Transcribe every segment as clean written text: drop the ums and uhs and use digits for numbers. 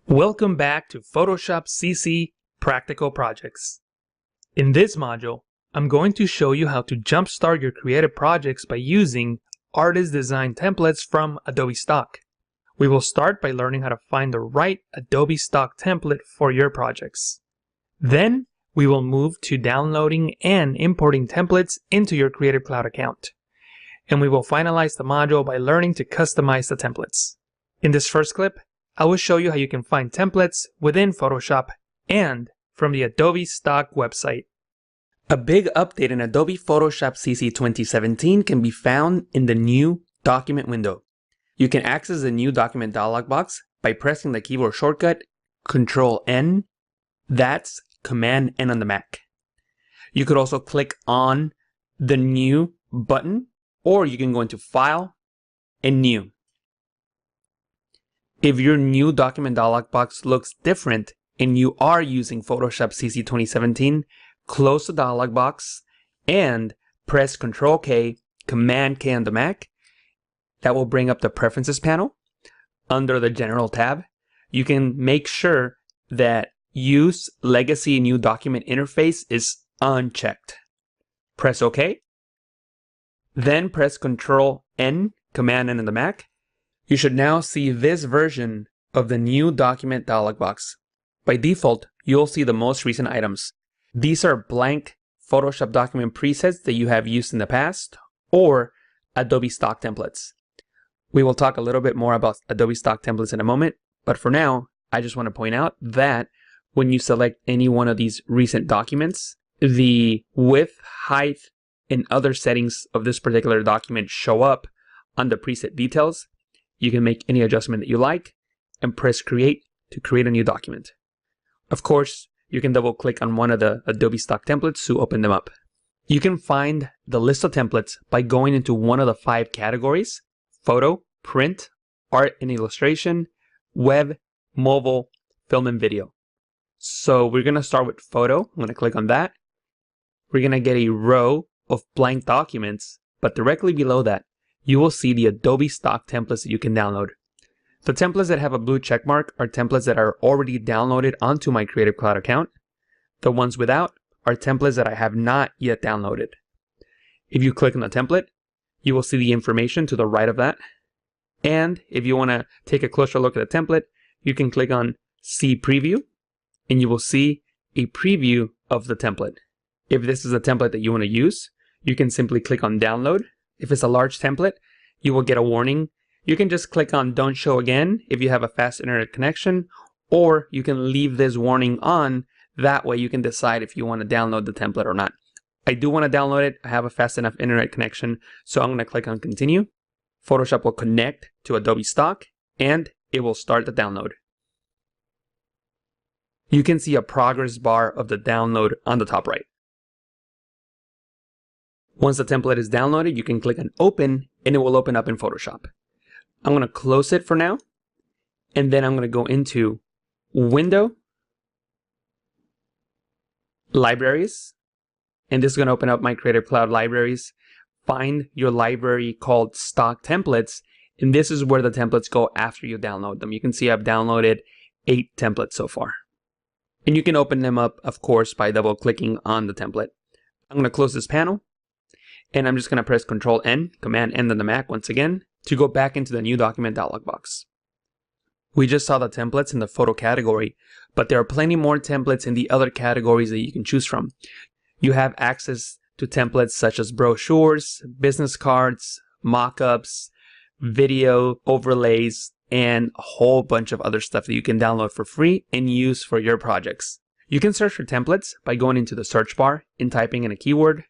Welcome back to Photoshop CC Practical Projects. In this module, I'm going to show you how to jumpstart your creative projects by using artist design templates from Adobe Stock. We will start by learning how to find the right Adobe Stock template for your projects. Then, we will move to downloading and importing templates into your Creative Cloud account. And we will finalize the module by learning to customize the templates. In this first clip, I will show you how you can find templates within Photoshop and from the Adobe Stock website. A big update in Adobe Photoshop CC 2017 can be found in the new document window. You can access the new document dialog box by pressing the keyboard shortcut Ctrl-N. That's Command-N on the Mac. You could also click on the new button, or you can go into File and New. If your new document dialog box looks different and you are using Photoshop CC 2017, close the dialog box and press Ctrl-K, Command-K on the Mac. That will bring up the Preferences panel. Under the General tab, you can make sure that Use Legacy New Document Interface is unchecked. Press OK. Then press Ctrl-N, Command-N on the Mac. You should now see this version of the new document dialog box. By default, you'll see the most recent items. These are blank Photoshop document presets that you have used in the past, or Adobe Stock templates. We will talk a little bit more about Adobe Stock templates in a moment, but for now, I just want to point out that when you select any one of these recent documents, the width, height, and other settings of this particular document show up on the preset details. You can make any adjustment that you like and press Create to create a new document. Of course, you can double click on one of the Adobe Stock templates to open them up. You can find the list of templates by going into one of the 5 categories: photo, print, art and illustration, web, mobile, film and video. So we're going to start with photo. I'm going to click on that. We're going to get a row of blank documents, but directly below that, you will see the Adobe Stock templates that you can download. The templates that have a blue check mark are templates that are already downloaded onto my Creative Cloud account. The ones without are templates that I have not yet downloaded. If you click on the template, you will see the information to the right of that. And if you want to take a closer look at the template, you can click on See Preview, and you will see a preview of the template. If this is a template that you want to use, you can simply click on Download. If it's a large template, you will get a warning. You can just click on Don't Show Again if you have a fast internet connection, or you can leave this warning on. That way you can decide if you want to download the template or not. I do want to download it. I have a fast enough internet connection, so I'm going to click on Continue. Photoshop will connect to Adobe Stock, and it will start the download. You can see a progress bar of the download on the top right. Once the template is downloaded, you can click on Open, and it will open up in Photoshop. I'm going to close it for now, and then I'm going to go into Window, Libraries, and this is going to open up my Creative Cloud libraries. Find your library called Stock Templates, and this is where the templates go after you download them. You can see I've downloaded 8 templates so far. And you can open them up, of course, by double-clicking on the template. I'm going to close this panel. And I'm just going to press Ctrl-N, Command-N on the Mac once again, to go back into the new document dialog box. We just saw the templates in the photo category, but there are plenty more templates in the other categories that you can choose from. You have access to templates such as brochures, business cards, mock-ups, video overlays, and a whole bunch of other stuff that you can download for free and use for your projects. You can search for templates by going into the search bar and typing in a keyword.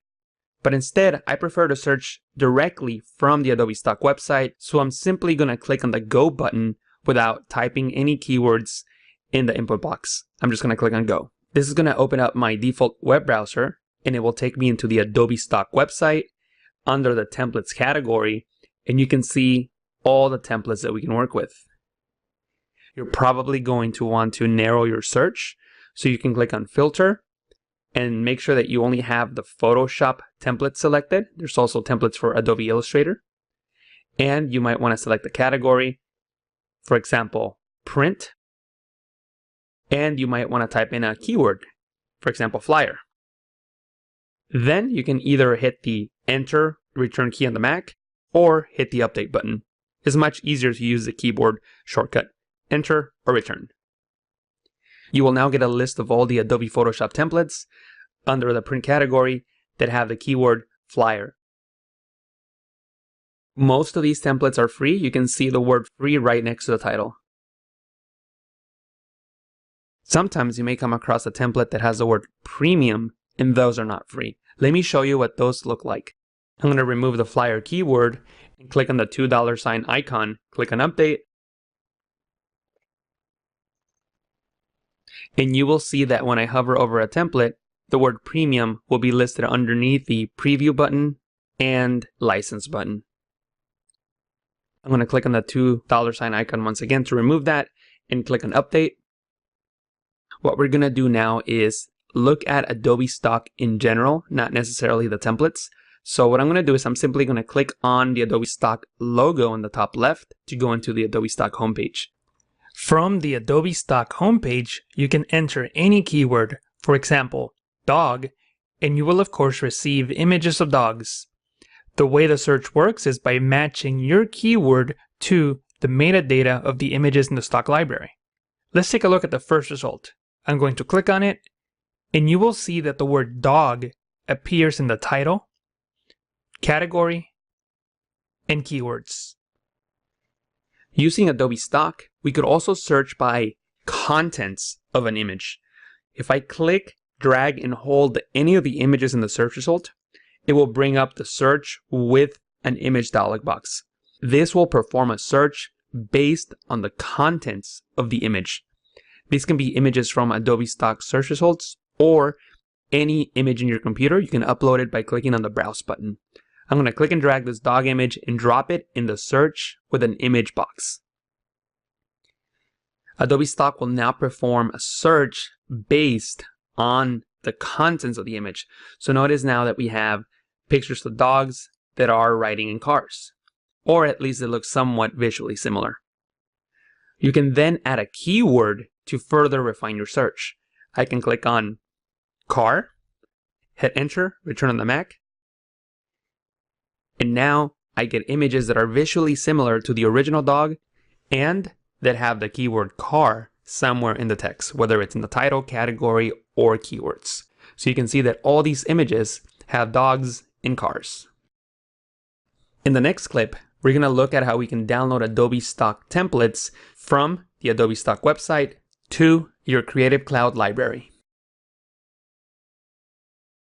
But instead, I prefer to search directly from the Adobe Stock website, so I'm simply going to click on the Go button without typing any keywords in the input box. I'm just going to click on Go. This is going to open up my default web browser, and it will take me into the Adobe Stock website under the Templates category, and you can see all the templates that we can work with. You're probably going to want to narrow your search, so you can click on Filter, and make sure that you only have the Photoshop template selected. There's also templates for Adobe Illustrator. And you might want to select the category. For example, print. and you might want to type in a keyword, for example, flyer. Then you can either hit the Enter return key on the Mac or hit the Update button. It's much easier to use the keyboard shortcut, Enter or Return. You will now get a list of all the Adobe Photoshop templates under the print category that have the keyword flyer. Most of these templates are free. You can see the word free right next to the title. Sometimes you may come across a template that has the word premium, and those are not free. Let me show you what those look like. I'm going to remove the flyer keyword and click on the $2 icon, click on Update, and you will see that when I hover over a template, the word premium will be listed underneath the preview button and license button. I'm going to click on the $2 icon once again to remove that and click on Update. What we're going to do now is look at Adobe Stock in general, not necessarily the templates. So what I'm going to do is I'm simply going to click on the Adobe Stock logo in the top left to go into the Adobe Stock homepage. From the Adobe Stock homepage, you can enter any keyword, for example, dog, and you will of course receive images of dogs. The way the search works is by matching your keyword to the metadata of the images in the stock library. Let's take a look at the first result. I'm going to click on it, and you will see that the word dog appears in the title, category, and keywords. Using Adobe Stock, we could also search by contents of an image. If I click, drag, and hold any of the images in the search result, it will bring up the search with an image dialog box. This will perform a search based on the contents of the image. These can be images from Adobe Stock search results or any image in your computer. You can upload it by clicking on the Browse button. I'm going to click and drag this dog image and drop it in the search with an image box. Adobe Stock will now perform a search based on the contents of the image. So notice now that we have pictures of dogs that are riding in cars, or at least they look somewhat visually similar. You can then add a keyword to further refine your search. I can click on car, hit enter, return on the Mac, and now I get images that are visually similar to the original dog and that have the keyword car somewhere in the text, whether it's in the title, category, or keywords. So you can see that all these images have dogs in cars. In the next clip, we're going to look at how we can download Adobe Stock templates from the Adobe Stock website to your Creative Cloud library.